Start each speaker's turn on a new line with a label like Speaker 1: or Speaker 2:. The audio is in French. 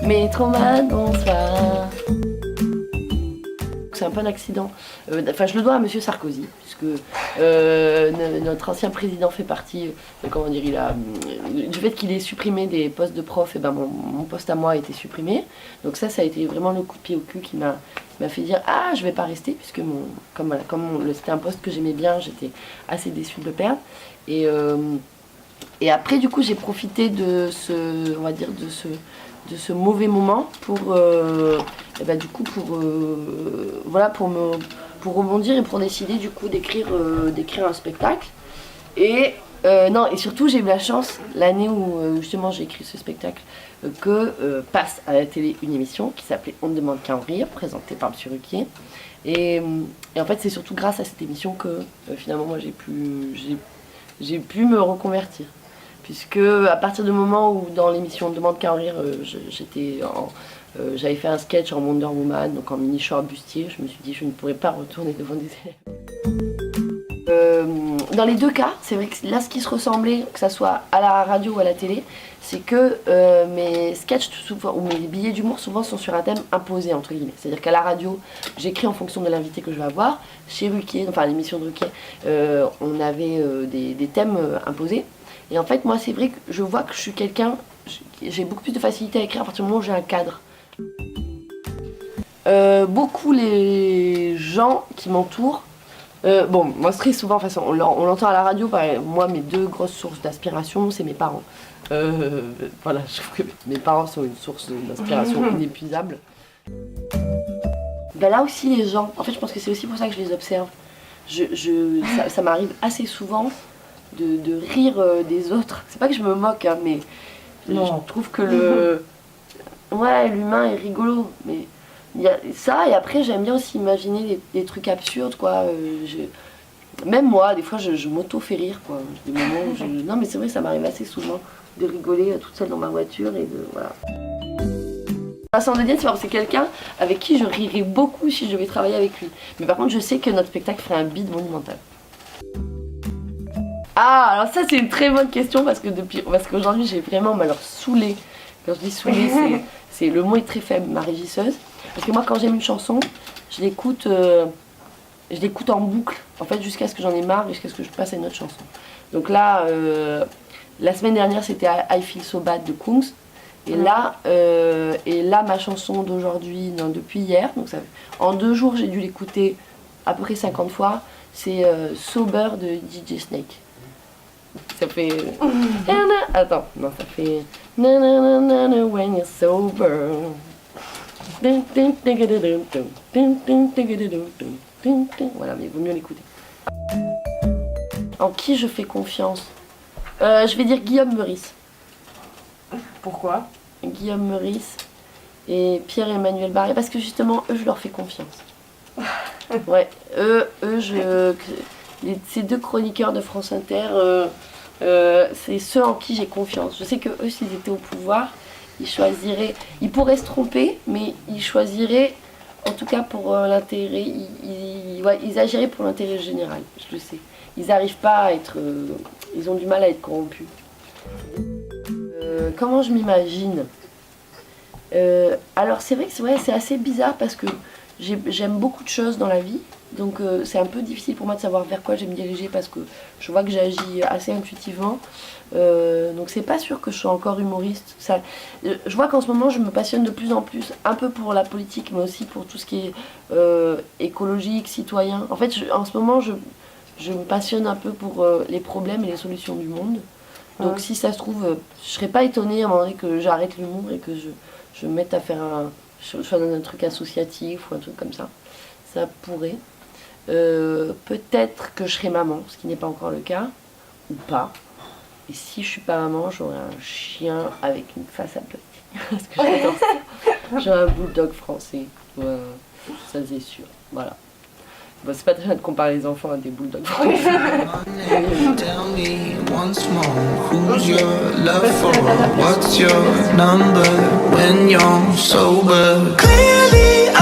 Speaker 1: Métroman, bonsoir. C'est un peu un accident. Enfin, je le dois à Monsieur Sarkozy, puisque notre ancien président fait partie, comment dire, du fait qu'il ait supprimé des postes de prof, et ben mon poste à moi a été supprimé. Donc ça a été vraiment le coup de pied au cul qui m'a fait dire ah je vais pas rester, puisque comme c'était un poste que j'aimais bien, j'étais assez déçue de le perdre. Et après du coup j'ai profité de ce mauvais moment pour rebondir et pour décider du coup d'écrire un spectacle. Et surtout j'ai eu la chance l'année où justement j'ai écrit ce spectacle que passe à la télé une émission qui s'appelait On ne demande qu'à en rire, présentée par M. Ruquier. Et en fait c'est surtout grâce à cette émission que finalement moi j'ai pu me reconvertir. Puisque à partir du moment où dans l'émission On ne demande qu'à en rire, j'avais fait un sketch en Wonder Woman, donc en mini short bustier, je me suis dit je ne pourrais pas retourner devant des élèves. Dans les deux cas, c'est vrai que là ce qui se ressemblait, que ça soit à la radio ou à la télé, c'est que mes sketchs ou mes billets d'humour souvent sont sur un thème imposé entre guillemets. C'est-à-dire qu'à la radio, j'écris en fonction de l'invité que je vais avoir. Chez Ruquier, enfin à l'émission de Ruquier, on avait des thèmes imposés. Et en fait, moi, c'est vrai que je vois que je suis quelqu'un, j'ai beaucoup plus de facilité à écrire à partir du moment où j'ai un cadre. Beaucoup les gens qui m'entourent, moi très souvent, enfin, on l'entend à la radio, moi, mes deux grosses sources d'inspiration, c'est mes parents. Voilà, je trouve que mes parents sont une source d'inspiration inépuisable. Là aussi, les gens, en fait, je pense que c'est aussi pour ça que je les observe. Ça m'arrive assez souvent de rire des autres. C'est pas que je me moque, hein, mais non. Je trouve que l'humain est rigolo. Mais il y a ça, et après j'aime bien aussi imaginer des trucs absurdes, quoi. Même moi, des fois, je m'auto-fais rire, quoi. Des moments où non, mais c'est vrai, ça m'arrive assez souvent de rigoler toute seule dans ma voiture et voilà. Vincent De Dienne, c'est quelqu'un avec qui je rirais beaucoup si je devais travailler avec lui. Mais par contre, je sais que notre spectacle ferait un bide monumental. Ah, alors ça c'est une très bonne question parce qu'aujourd'hui j'ai vraiment saoulé. Quand je dis saoulé, c'est le mot est très faible, ma régisseuse. Parce que moi quand j'aime une chanson, je l'écoute en boucle, en fait jusqu'à ce que j'en ai marre, jusqu'à ce que je passe à une autre chanson. Donc là, la semaine dernière c'était I Feel So Bad de Kungs. Et là ma chanson d'aujourd'hui, depuis hier, donc en 2 jours j'ai dû l'écouter à peu près 50 fois, c'est Sober de DJ Snake. Ça fait... Attends, non, ça fait... When you're sober. Voilà, mais il vaut mieux l'écouter. En qui je fais confiance? Je vais dire Guillaume Meurice.
Speaker 2: Pourquoi?
Speaker 1: Guillaume Meurice Pierre-Emmanuel Barré, parce que justement, eux, je leur fais confiance. Ouais, ces 2 chroniqueurs de France Inter, c'est ceux en qui j'ai confiance. Je sais que eux, s'ils étaient au pouvoir, ils pourraient se tromper, mais ils choisiraient, en tout cas pour l'intérêt, ils agiraient pour l'intérêt général, je le sais. Ils n'arrivent pas à être, ils ont du mal à être corrompus. Comment je m'imagine? Alors c'est vrai que c'est assez bizarre parce que j'aime beaucoup de choses dans la vie. Donc c'est un peu difficile pour moi de savoir vers quoi je vais me diriger parce que je vois que j'agis assez intuitivement. Donc c'est pas sûr que je sois encore humoriste. Je vois qu'en ce moment je me passionne de plus en plus, un peu pour la politique mais aussi pour tout ce qui est écologique, citoyen. En fait en ce moment je me passionne un peu pour les problèmes et les solutions du monde. Donc si ça se trouve, je serais pas étonnée à un moment donné que j'arrête l'humour et que je me mette à faire je sois dans un truc associatif ou un truc comme ça. Ça pourrait. Peut-être que je serai maman, ce qui n'est pas encore le cas, ou pas. Et si je suis pas maman, j'aurai un chien avec une face aplatie. Parce que j'adore ça. J'ai un bulldog français. Ouais, ça c'est sûr. Voilà. Bon, c'est pas très bien de comparer les enfants à des bulldogs français. Tell me once more, who's your love for? What's your number when you're sober? Clearly